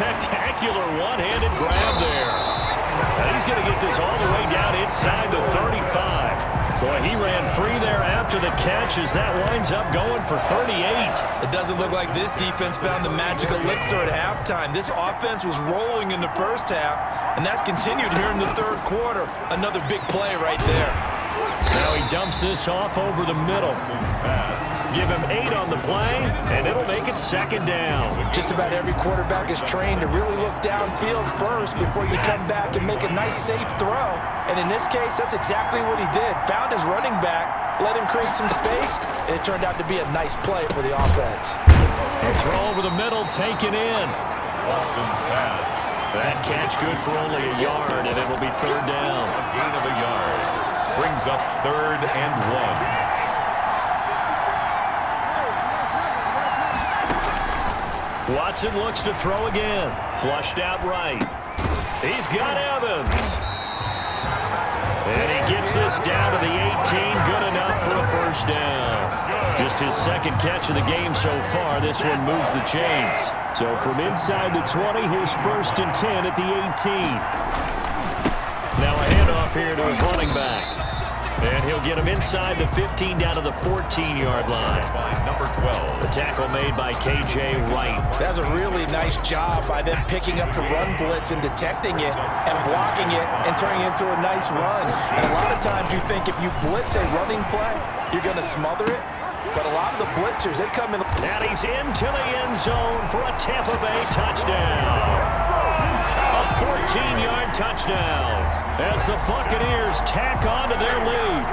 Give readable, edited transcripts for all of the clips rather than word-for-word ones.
Spectacular one-handed grab there. And he's going to get this all the way down inside the 35. Boy, he ran free there after the catch as that winds up going for 38. It doesn't look like this defense found the magic elixir at halftime. This offense was rolling in the first half, and that's continued here in the third quarter. Another big play right there. Now he dumps this off over the middle. Give him 8 on the play, and it'll make it second down. Just about every quarterback is trained to really look downfield first before you come back and make a nice, safe throw. And in this case, that's exactly what he did. Found his running back, let him create some space, and it turned out to be a nice play for the offense. A throw over the middle, taken in. That catch good for only a yard, and it will be third down. A gain of a yard. Brings up 3rd and 1. Watson looks to throw again. Flushed out right. He's got Evans. And he gets this down to the 18. Good enough for a first down. Just his second catch of the game so far. This one moves the chains. So from inside the 20, his 1st and 10 at the 18. Now a handoff here to his running back. And he'll get him inside the 15 down to the 14-yard line. By number 12. The tackle made by K.J. Wright. That's a really nice job by them picking up the run blitz and detecting it and blocking it and turning it into a nice run. And a lot of times you think if you blitz a running play, you're going to smother it. But a lot of the blitzers, they come in. And he's into the end zone for a Tampa Bay touchdown. A 14-yard touchdown as the Buccaneers tack on to their lead.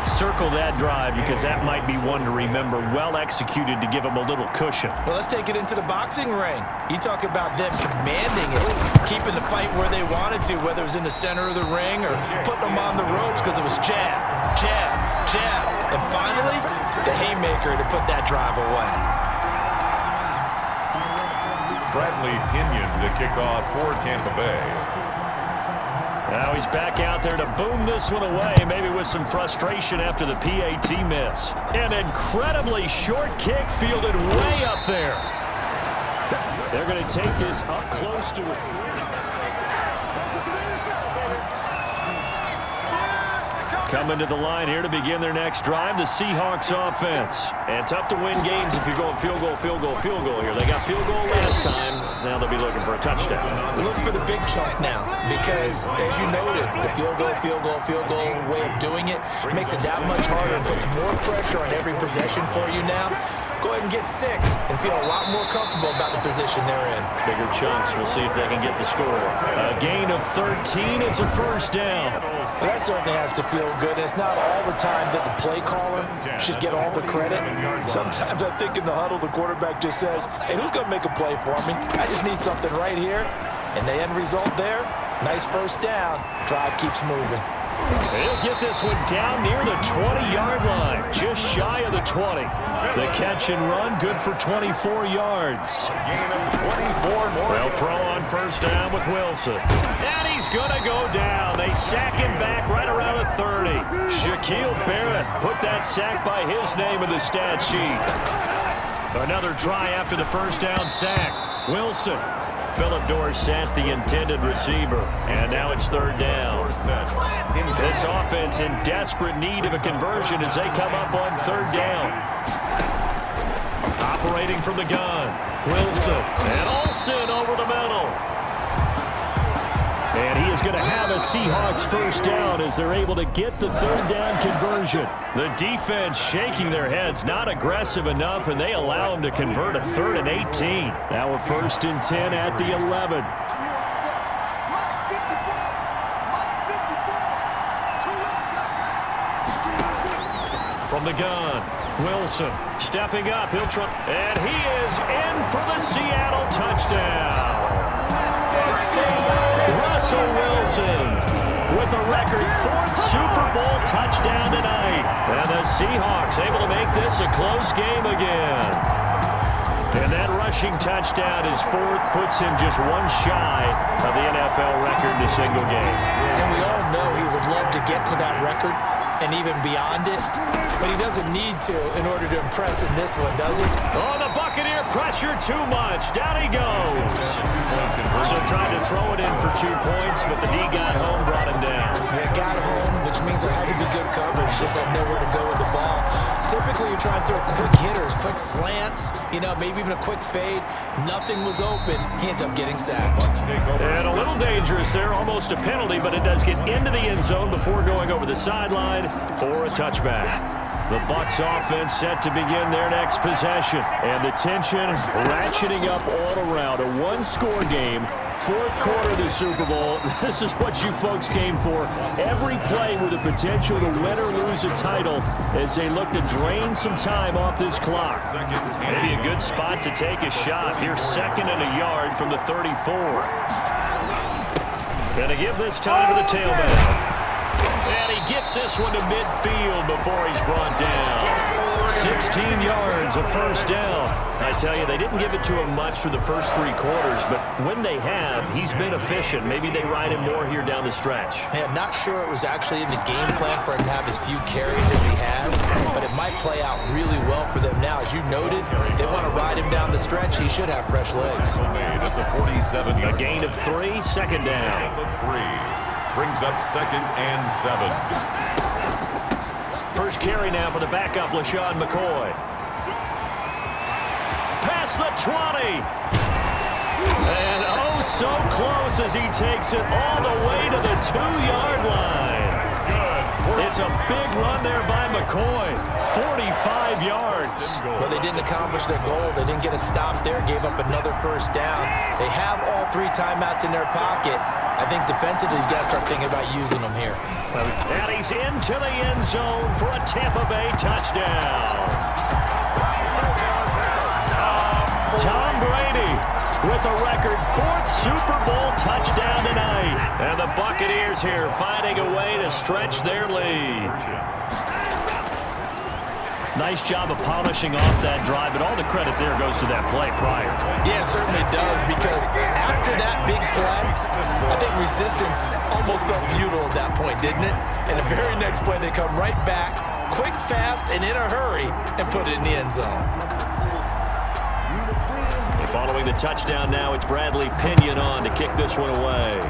Circle that drive because that might be one to remember. Well executed to give them a little cushion. Well, let's take it into the boxing ring. You talk about them commanding it, keeping the fight where they wanted to, whether it was in the center of the ring or putting them on the ropes because it was jab, jab, jab. And finally, the haymaker to put that drive away. Bradley Pinion to kick off for Tampa Bay. Now he's back out there to boom this one away, maybe with some frustration after the PAT miss. An incredibly short kick fielded way up there. They're going to take this up close to a 30. Coming to the line here to begin their next drive, the Seahawks offense. And tough to win games if you're going field goal, field goal, field goal here. They got field goal last time. Now they'll be looking for a touchdown. Look for the big chunk now because, as you noted, the field goal way of doing it makes it that much harder and puts more pressure on every possession for you now. Go ahead and get 6 and feel a lot more comfortable about the position they're in. Bigger chunks. We'll see if they can get the score. A gain of 13. It's a first down. Well, that certainly has to feel good. It's not all the time that the play caller should get all the credit. Sometimes I think in the huddle, the quarterback just says, hey, who's going to make a play for me? I just need something right here. And the end result there, nice first down. Drive keeps moving. He'll get this one down near the 20-yard line, just shy of the 20. The catch and run, good for 24 yards. Gain of 24 more. They'll throw on first down with Wilson. And he's going to go down. They sack him back right around the 30. Shaquille Barrett put that sack by his name in the stat sheet. Another try after the first down sack. Wilson. Philip Dorsett, the intended receiver. And now it's third down. This offense in desperate need of a conversion as they come up on third down. Operating from the gun. Wilson. And Olsen over the middle. And he is going to have a Seahawks first down as they're able to get the third down conversion. The defense shaking their heads, not aggressive enough, and they allow them to convert a 3rd and 18. Now we're 1st and 10 at the 11. From the gun, Wilson stepping up. He'll try, and he is in for the Seattle touchdown. Russell Wilson with a record 4th Super Bowl touchdown tonight. And the Seahawks able to make this a close game again. And that rushing touchdown, his 4th, puts him just one shy of the NFL record in a single game. And we all know he would love to get to that record and even beyond it. But he doesn't need to in order to impress in this one, does he? Oh, the Buccaneer pressure too much. Down he goes. to throw it in for 2 points, but the D got home, brought him down. Yeah, got home, which means there had to be good coverage. Just had nowhere to go with the ball. Typically, you're trying to throw quick hitters, quick slants, maybe even a quick fade. Nothing was open. He ends up getting sacked. And a little dangerous there, almost a penalty, but it does get into the end zone before going over the sideline for a touchback. The Bucs offense set to begin their next possession. And the tension ratcheting up all around. A one-score game. Fourth quarter of the Super Bowl. This is what you folks came for. Every play with the potential to win or lose a title as they look to drain some time off this clock. Maybe a good spot to take a shot. Here's 2nd and a yard from the 34. Gonna give this time to the tailback. And he gets this one to midfield before he's brought down. 16 yards, a first down. I tell you, they didn't give it to him much for the first 3 quarters, but when they have, he's been efficient. Maybe they ride him more here down the stretch. Man, not sure it was actually in the game plan for him to have as few carries as he has, but it might play out really well for them now. As you noted, if they want to ride him down the stretch, he should have fresh legs. At the 47. A gain of 3, second down. 3. Brings up 2nd and 7. First carry now for the backup, LaShawn McCoy. Past the 20. And oh, so close as he takes it all the way to the 2-yard line. It's a big run there by McCoy. 45 yards. Well, they didn't accomplish their goal. They didn't get a stop there. Gave up another first down. They have all 3 timeouts in their pocket. I think defensively, you got to start thinking about using them here. And he's into the end zone for a Tampa Bay touchdown. Tom Brady with a record 4th Super Bowl touchdown tonight. And the Buccaneers here finding a way to stretch their lead. Nice job of polishing off that drive, but all the credit there goes to that play prior. Yeah, it certainly does, because after that big play, I think resistance almost felt futile at that point, didn't it? And the very next play, they come right back, quick, fast, and in a hurry, and put it in the end zone. Following the touchdown now, it's Bradley Pinion on to kick this one away.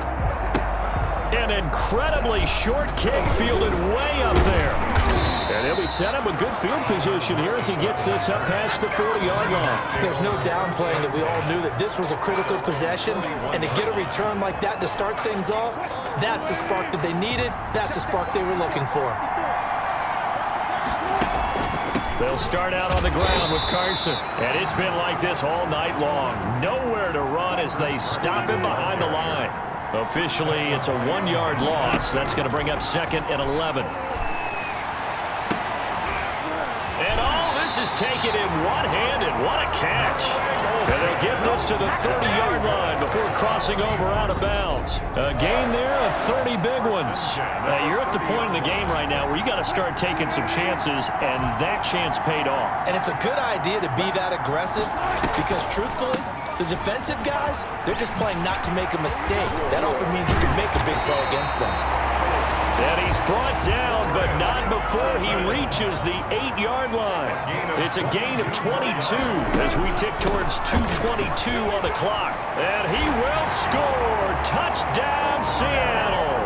An incredibly short kick fielded way up there. And he'll be set up with good field position here as he gets this up past the 40-yard line. There's no downplaying that we all knew that this was a critical possession, and to get a return like that to start things off, that's the spark that they needed. That's the spark they were looking for. They'll start out on the ground with Carson. And it's been like this all night long. Nowhere to run as they stop him behind the line. Officially, it's a 1-yard loss. That's going to bring up 2nd and 11. And all this is taken in one-handed. What a catch. And they'll get this to the 30-yard line before crossing over out of bounds. A gain there of 30 big ones. You're at the point in the game right now where you got to start taking some chances, and that chance paid off. And it's a good idea to be that aggressive because, truthfully, the defensive guys, they're just playing not to make a mistake. That often means you can make a big play against them. And he's brought down, but not before he reaches the 8-yard line. It's a gain of 22 as we tick towards 2:22 on the clock. And he will score. Touchdown, Seattle.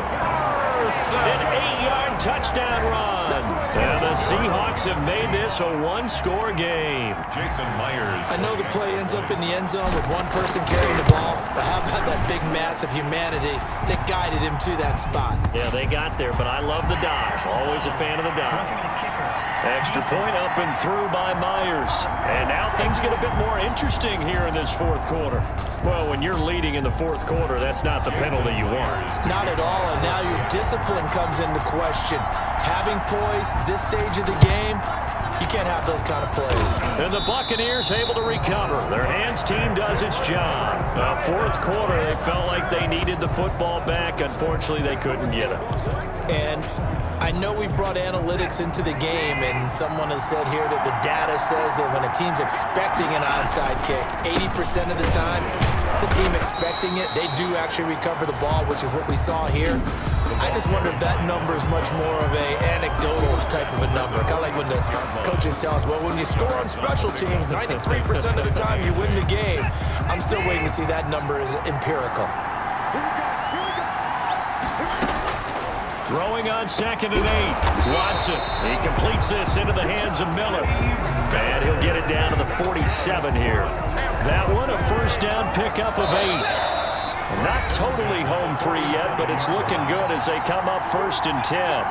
An 8-yard touchdown run. And the Seahawks have made this a one-score game. Jason Myers. I know the play ends up in the end zone with one person carrying the ball, but how about that big mass of humanity that guided him to that spot? Yeah, they got there, but I love the dive. Always a fan of the dive. Extra point up and through by Myers. And now things get a bit more interesting here in this fourth quarter. Well, when you're leading in the fourth quarter, that's not the penalty you want. Not at all, and now your discipline comes into question. Having poise this stage of the game, you can't have those kind of plays. And the Buccaneers able to recover. Their hands team does its job. Fourth quarter, they felt like they needed the football back. Unfortunately, they couldn't get it. And I know we brought analytics into the game, and someone has said here that the data says that when a team's expecting an onside kick, 80% of the time, the team expecting it, they do actually recover the ball, which is what we saw here. I just wonder if that number is much more of a anecdotal type of a number. Kind of like when the coaches tell us, well, when you score on special teams, 93% of the time you win the game. I'm still waiting to see that number is empirical. Throwing on 2nd and 8. Watson. He completes this into the hands of Miller. And he'll get it down to the 47 here. That one, a first down pickup of 8. Not totally home free yet, but it's looking good as they come up 1st and 10.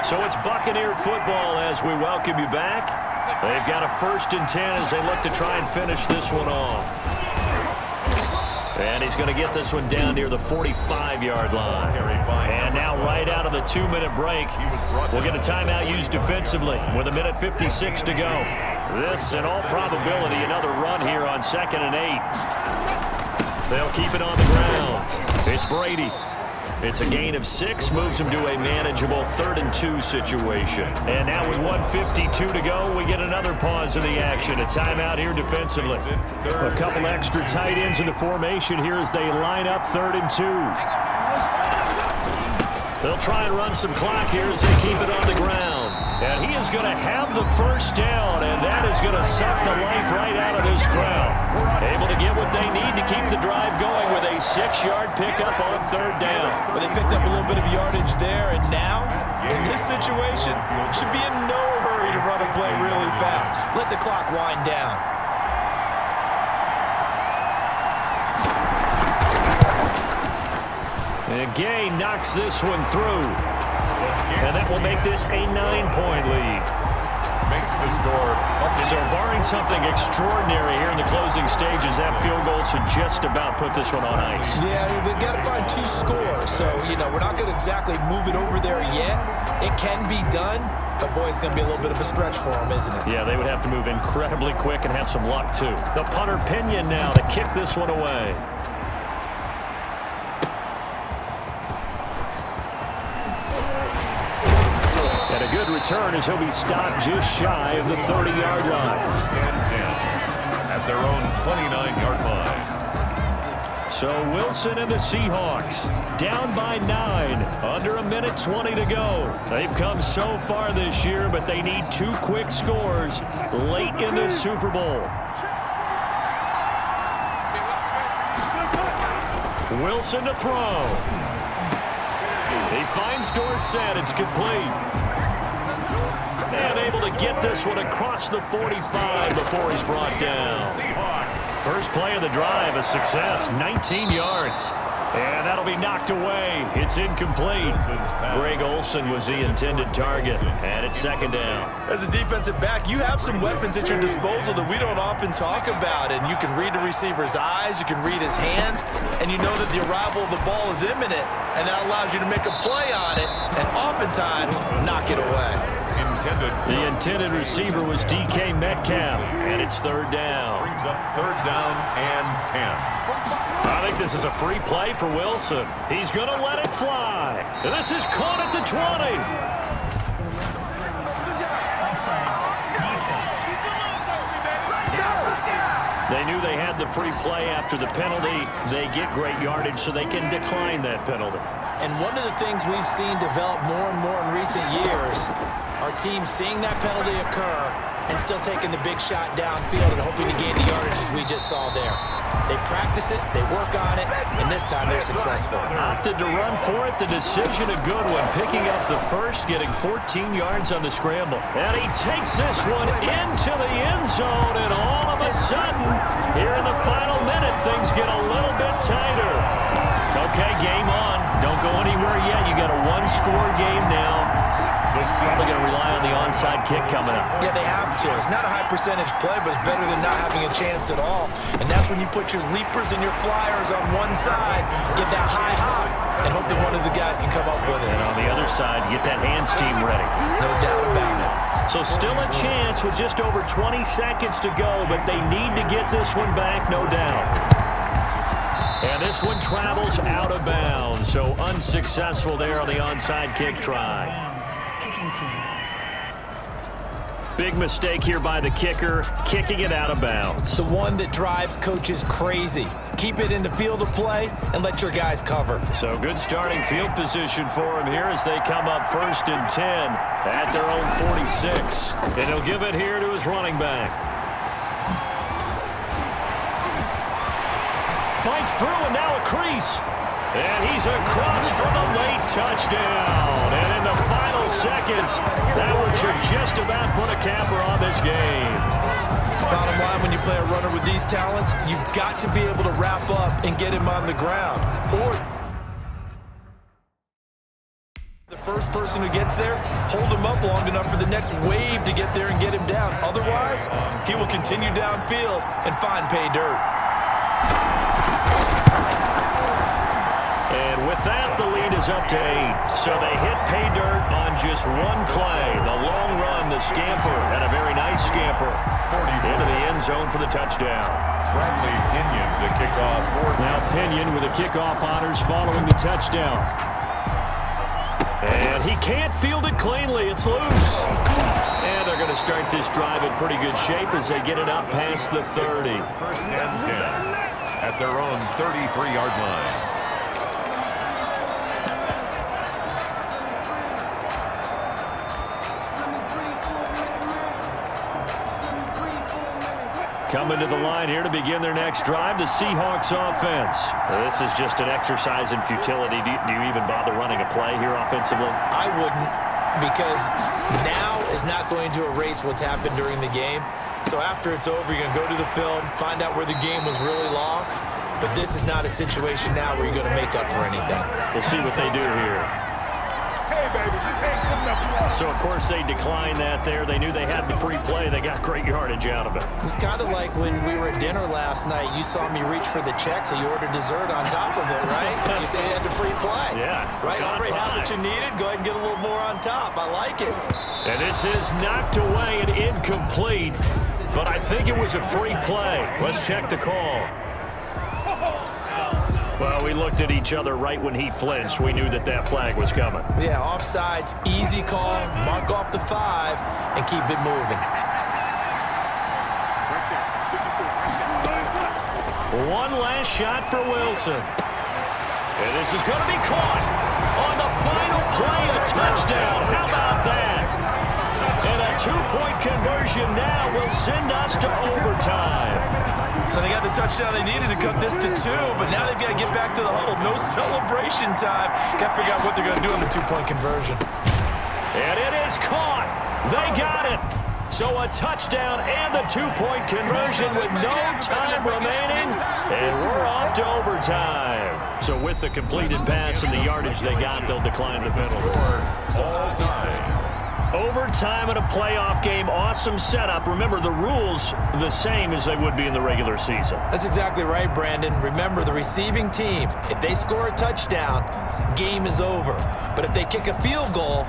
So it's Buccaneer football as we welcome you back. They've got a 1st and 10 as they look to try and finish this one off. And he's going to get this one down near the 45-yard line. And now right out of the 2-minute break, we'll get a timeout used defensively with 1:56 to go. This, in all probability, another run here on 2nd and 8. They'll keep it on the ground. It's Brady. It's a gain of 6, moves him to a manageable 3rd and 2 situation. And now with 1:52 to go, we get another pause in the action. A timeout here defensively. A couple extra tight ends in the formation here as they line up 3rd and 2. They'll try and run some clock here as they keep it on the ground. And he is going to have the first down, and that is going to suck the life right out of this crowd. Able to get what they need to keep the drive going with a 6-yard pickup on 3rd down. Well, they picked up a little bit of yardage there, and now, in this situation, should be in no hurry to run a play really fast. Let the clock wind down. And Gay knocks this one through. And that will make this a 9-point lead. Makes the score. So barring something extraordinary here in the closing stages, that field goal should just about put this one on ice. Yeah, we've got to find 2 scores. So, we're not going to exactly move it over there yet. It can be done, but boy, it's going to be a little bit of a stretch for them, isn't it? Yeah, they would have to move incredibly quick and have some luck, too. The punter Pinion now to kick this one away. And a good return as he'll be stopped just shy of the 30-yard line. Stands in at their own 29-yard line. So Wilson and the Seahawks down by 9, under 1:20 to go. They've come so far this year, but they need 2 quick scores late in this Super Bowl. Wilson to throw. He finds Dorsett. It's complete. And able to get this one across the 45 before he's brought down. First play of the drive, a success, 19 yards. And that'll be knocked away. It's incomplete. Greg Olsen was the intended target, and it's 2nd down. As a defensive back, you have some weapons at your disposal that we don't often talk about, and you can read the receiver's eyes, you can read his hands, and you know that the arrival of the ball is imminent, and that allows you to make a play on it, and oftentimes knock it away. The intended receiver was DK Metcalf, and it's 3rd down. Brings up 3rd down and 10. I think this is a free play for Wilson. He's going to let it fly. And this is caught at the 20. They knew they had the free play after the penalty. They get great yardage, so they can decline that penalty. And one of the things we've seen develop more and more in recent years are teams seeing that penalty occur and still taking the big shot downfield and hoping to gain the yardage as we just saw there. They practice it, they work on it, and this time they're successful. Opted to run for it. The decision a good one. Picking up the first, getting 14 yards on the scramble. And he takes this one into the end zone, and all of a sudden, here in the final minute, things get a little bit tighter. Okay, game on. Don't go anywhere yet. You got a 1-score game now. Probably going to rely on the onside kick coming up. Yeah, they have to. It's not a high percentage play, but it's better than not having a chance at all. And that's when you put your leapers and your flyers on one side, get that high hop, and hope that one of the guys can come up with it. And on the other side, get that hands team ready. No doubt about it. So still a chance with just over 20 seconds to go, but they need to get this one back, no doubt. And this one travels out of bounds, so unsuccessful there on the onside kick try. Kicking team. Big mistake here by the kicker, kicking it out of bounds. The one that drives coaches crazy. Keep it in the field of play and let your guys cover. So good starting field position for him here as they come up 1st and 10 at their own 46. And he'll give it here to his running back. Fights through and now a crease. And he's across for the late touchdown. And in the final seconds, that one should just about put a capper on this game. Bottom line, when you play a runner with these talents, you've got to be able to wrap up and get him on the ground. Or the first person who gets there, hold him up long enough for the next wave to get there and get him down. Otherwise, he will continue downfield and find pay dirt. And with that, the lead is up to 8. So they hit pay dirt on just one play. The long run, the scamper, and a very nice scamper into the end zone for the touchdown. Bradley Pinion, the kickoff. Now Pinion with the kickoff honors following the touchdown. And he can't field it cleanly. It's loose. And they're going to start this drive in pretty good shape as they get it up past the 30. 1st and 10 at their own 33-yard line. Coming to the line here to begin their next drive, the Seahawks offense. This is just an exercise in futility. Do you even bother running a play here offensively? I wouldn't, because now is not going to erase what's happened during the game. So after it's over, you're going to go to the film, find out where the game was really lost. But this is not a situation now where you're going to make up for anything. We'll see what they do here. So, of course, they declined that there. They knew they had the free play. They got great yardage out of it. It's kind of like when we were at dinner last night. You saw me reach for the check, so you ordered dessert on top of it, right? You say you had the free play. Yeah. Right? Already have what you needed. Go ahead and get a little more on top. I like it. And this is knocked away and incomplete, but I think it was a free play. Let's check the call. Well, we looked at each other right when he flinched. We knew that that flag was coming. Yeah, offsides, easy call, mark off the 5, and keep it moving. One last shot for Wilson. And this is going to be caught on the final play, a touchdown. How about that? And a 2-point conversion now will send us to overtime. So they got the touchdown they needed to cut this to 2, but now they've got to get back to the huddle. No celebration time. Got to figure out what they're going to do on the 2-point conversion. And it is caught. They got it. So a touchdown and the 2-point conversion with no time remaining. And we're off to overtime. So with the completed pass and the yardage they got, they'll decline the penalty. Overtime in a playoff game, awesome setup. Remember, the rules the same as they would be in the regular season. That's exactly right, Brandon. Remember, the receiving team, if they score a touchdown, game is over. But if they kick a field goal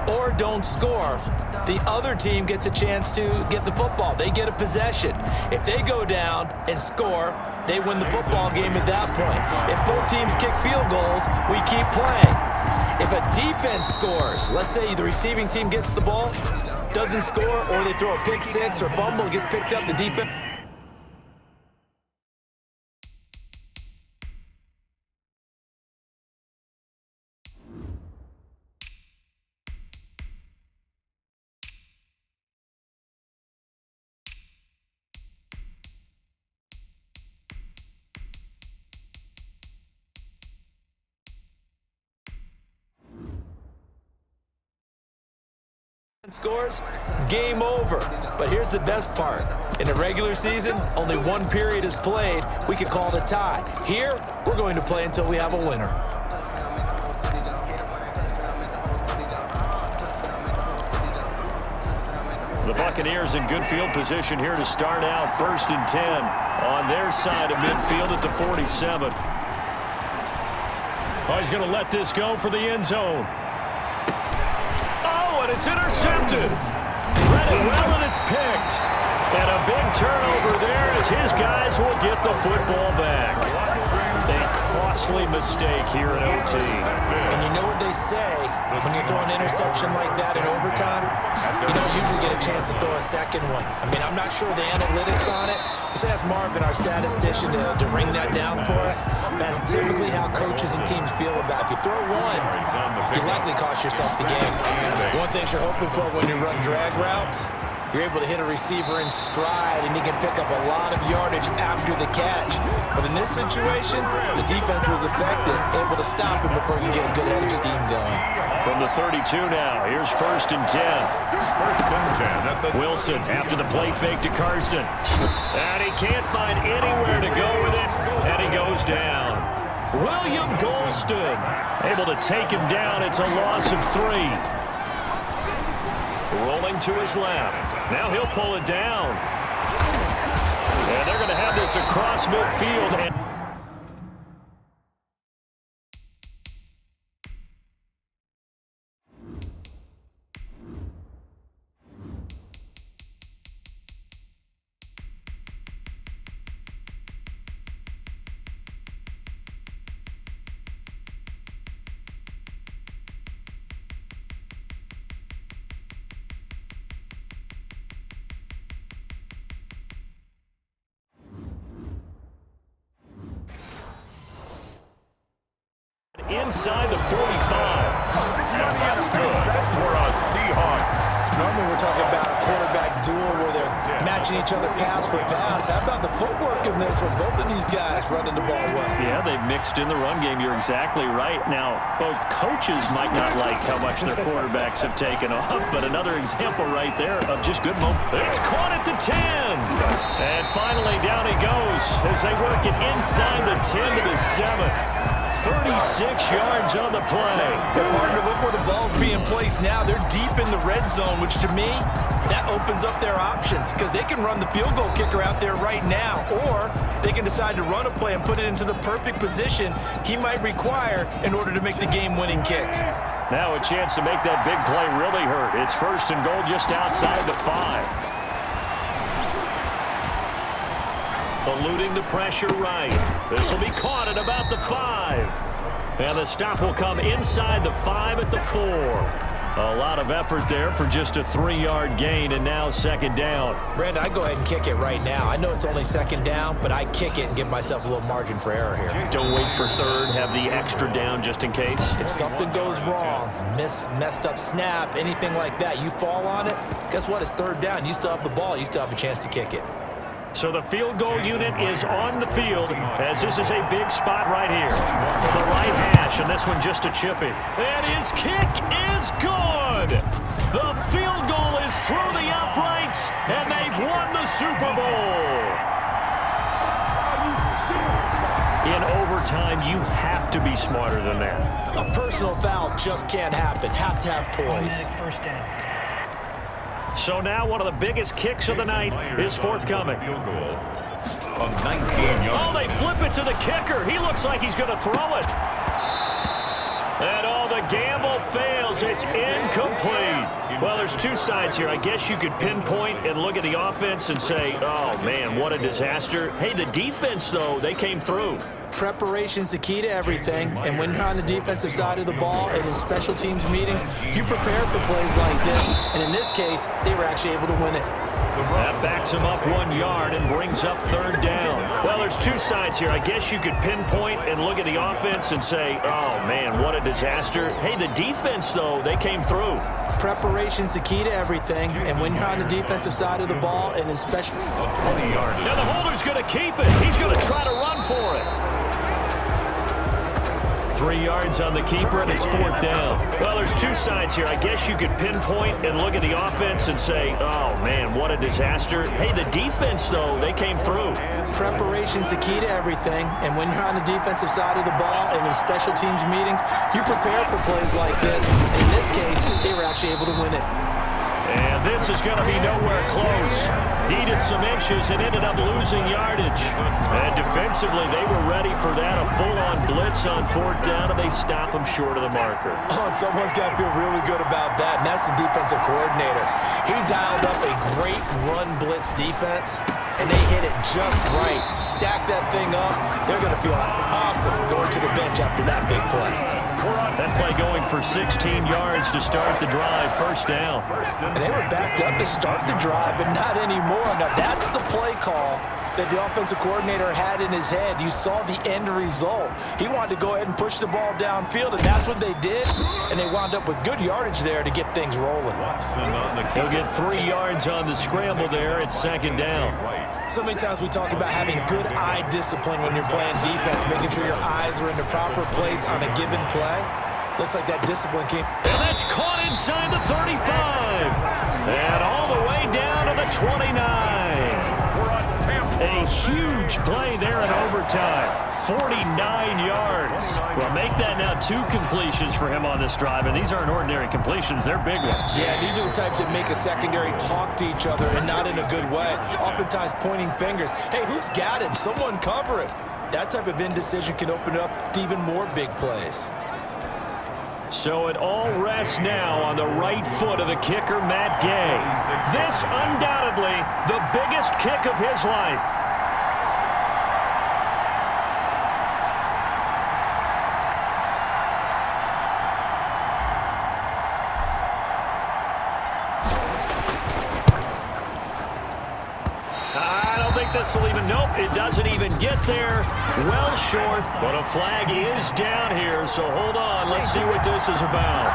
or don't score, the other team gets a chance to get the football. They get a possession. If they go down and score, they win the football game at that point. If both teams kick field goals, we keep playing. If a defense scores, let's say the receiving team gets the ball, doesn't score, or they throw a pick six or fumble, gets picked up, the defense. Scores, game over. But here's the best part. In the regular season, only one period is played. We could call it a tie. Here, we're going to play until we have a winner. The Buccaneers in good field position here to start out 1st and 10 on their side of midfield at the 47. Oh, he's going to let this go for the end zone. And it's intercepted. Read it well, and it's picked. And a big turnover there as his guys will get the football back. They costly mistake here in OT. And you know what they say, when you throw an interception like that in overtime, you don't usually get a chance to throw a second one. I mean, I'm not sure the analytics on it. Let's ask Marvin, our statistician, to ring that down for us. That's typically how coaches and teams feel about it. If you throw one, you likely cost yourself the game. One thing you're hoping for when you run drag routes, you're able to hit a receiver in stride, and he can pick up a lot of yardage after the catch. But in this situation, the defense was effective, able to stop him before he could get a good head of steam going. From the 32 now, here's 1st and 10. 1st and 10. Wilson after the play fake to Carson. And he can't find anywhere to go with it, and he goes down. William Golston able to take him down. It's a loss of 3. Rolling to his left. Now he'll pull it down. And they're going to have this across midfield. And inside the 45. Good for a Seahawks. Normally we're talking about a quarterback duel where they're matching each other pass for pass. How about the footwork in this for both of these guys running the ball well? Yeah, they've mixed in the run game. You're exactly right. Now, both coaches might not like how much their quarterbacks have taken off, but another example right there of just good momentum. It's caught at the 10. And finally, down he goes as they work it inside the 10 to the 7. 36 yards on the play. But partner, look where the ball's being placed now. They're deep in the red zone, which to me, that opens up their options because they can run the field goal kicker out there right now, or they can decide to run a play and put it into the perfect position he might require in order to make the game-winning kick. Now a chance to make that big play really hurt. It's 1st and goal just outside the 5. Eluding the pressure right. This will be caught at about the 5. And the stop will come inside the 5 at the 4. A lot of effort there for just a 3-yard gain, and now 2nd down. Brandon, I go ahead and kick it right now. I know it's only 2nd down, but I kick it and give myself a little margin for error here. Don't wait for 3rd. Have the extra down just in case. If something goes wrong, messed up snap, anything like that, you fall on it, guess what? It's 3rd down. You still have the ball. You still have a chance to kick it. So the field goal unit is on the field as this is a big spot right here for the right hash, and this one just a chipping. And his kick is good. The field goal is through the uprights, and they've won the Super Bowl. In overtime, you have to be smarter than that. A personal foul just can't happen. Have to have poise. First down. So now one of the biggest kicks of the night is forthcoming. Field goal of 19 yards. Oh, they flip it to the kicker. He looks like he's going to throw it. And all the gamble fails. It's incomplete. Well, there's two sides here. I guess you could pinpoint and look at the offense and say, oh, man, what a disaster. Hey, the defense, though, they came through. Preparation's the key to everything, and when you're on the defensive side of the ball and in special teams meetings, you prepare for plays like this, and in this case, they were actually able to win it. That backs him up 1 yard and brings up 3rd down. Well, there's two sides here. I guess you could pinpoint and look at the offense and say, oh, man, what a disaster. Hey, the defense, though, they came through. Preparation's the key to everything, and when you're on the defensive side of the ball and in special... 20 yards. Now the holder's going to keep it. He's going to try to run for it. 3 yards on the keeper, and it's 4th down. Well, there's two sides here. I guess you could pinpoint and look at the offense and say, oh, man, what a disaster. Hey, the defense, though, they came through. Preparation's the key to everything, and when you're on the defensive side of the ball and in special teams meetings, you prepare for plays like this, and in this case, they were actually able to win it. And this is going to be nowhere close. Needed some inches and ended up losing yardage. And defensively, they were ready for that, a full-on blitz on 4th down, and they stop them short of the marker. Oh, and someone's got to feel really good about that, and that's the defensive coordinator. He dialed up a great run blitz defense, and they hit it just right. Stack that thing up. They're going to feel awesome going to the bench after that big play. That play going for 16 yards to start the drive. First down. And they were backed up to start the drive, but not anymore. Now, that's the play call that the offensive coordinator had in his head. You saw the end result. He wanted to go ahead and push the ball downfield, and that's what they did, and they wound up with good yardage there to get things rolling. He'll get 3 yards on the scramble there. It's second down. So many times we talk about having good eye discipline when you're playing defense, making sure your eyes are in the proper place on a given play. Looks like that discipline came. And that's caught inside the 35. And all the way down to the 29. A huge play there in overtime. 49 yards. Well, make that now 2 completions for him on this drive, and these aren't ordinary completions. They're big ones. Yeah, these are the types that make a secondary talk to each other, and not in a good way. Oftentimes pointing fingers. Hey, who's got him? Someone cover him. That type of indecision can open up to even more big plays. So it all rests now on the right foot of the kicker, Matt Gay. This undoubtedly the biggest kick of his life. This will even, nope, it doesn't even get there. Well short, but a flag is down here, so hold on. Let's see what this is about.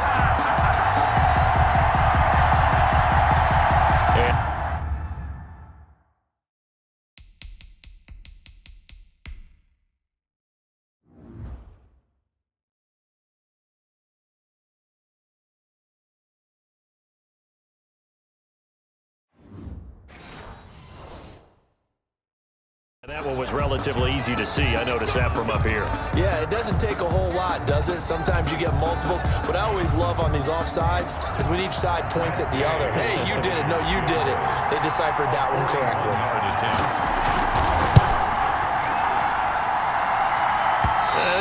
That one was relatively easy to see. I noticed that from up here. Yeah, it doesn't take a whole lot, does it? Sometimes you get multiples. What I always love on these offsides is when each side points at the other. Hey, you did it. No, you did it. They deciphered that one correctly.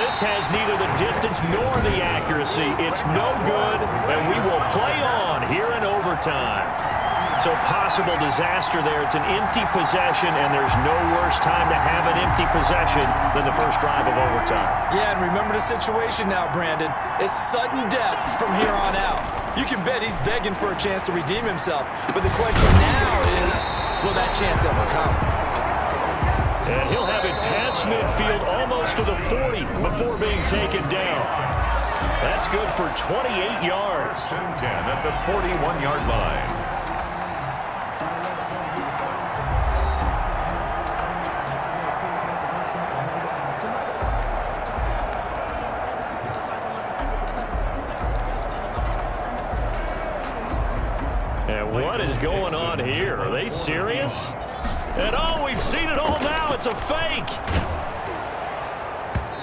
This has neither the distance nor the accuracy. It's no good, and we will play on here in overtime. So possible disaster there. It's an empty possession, and there's no worse time to have an empty possession than the first drive of overtime. Yeah, and remember the situation now, Brandon. It's sudden death from here on out. You can bet he's begging for a chance to redeem himself. But the question now is, will that chance ever come? And he'll have it past midfield almost to the 40 before being taken down. That's good for 28 yards. 10 at the 41-yard line. What is going on here? Are they serious? And oh, we've seen it all now. It's a fake.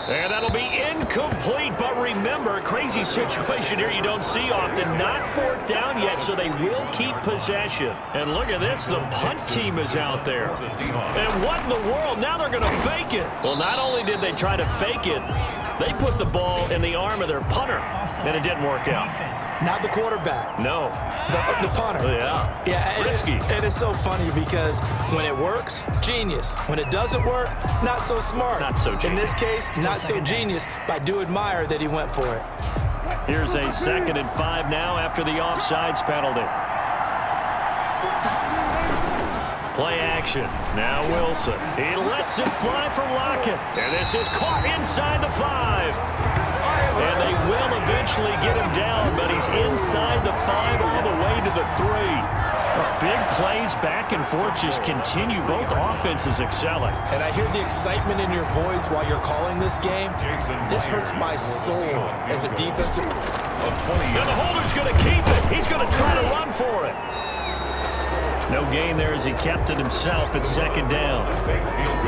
And that'll be incomplete. But remember, a crazy situation here you don't see often. Not 4th down yet, so they will keep possession. And look at this. The punt team is out there. And what in the world? Now they're going to fake it. Well, not only did they try to fake it, they put the ball in the arm of their punter, and it didn't work out. Not the quarterback. No. The punter. Yeah. Yeah. Risky. And it's so funny because when it works, genius. When it doesn't work, not so smart. Not so genius. In this case, not so genius, but I do admire that he went for it. Here's a 2nd and 5 now after the offsides penalty. Play action. Now Wilson. He lets it fly for Lockett. And this is caught inside the 5. And they will eventually get him down, but he's inside the 5 all the way to the 3. Big plays back and forth just continue. Both offenses excelling. And I hear the excitement in your voice while you're calling this game. This hurts my soul as a defensive. And the holder's going to keep it. He's going to try to run for it. No gain there as he kept it himself at 2nd down.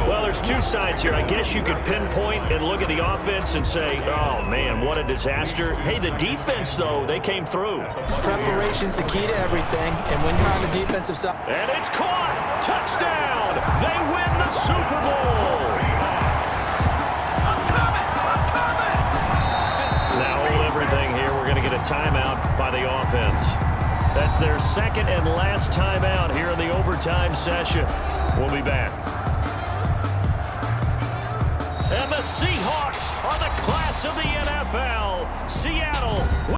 Well, there's 2 sides here. I guess you could pinpoint and look at the offense and say, oh, man, what a disaster. Hey, the defense, though, they came through. Preparation's the key to everything, and when you're on the defensive side. And it's caught. Touchdown. They win the Super Bowl. Now hold everything here. We're going to get a timeout by the offense. That's their second and last timeout here in the overtime session. We'll be back. And the Seahawks are the class of the NFL. Seattle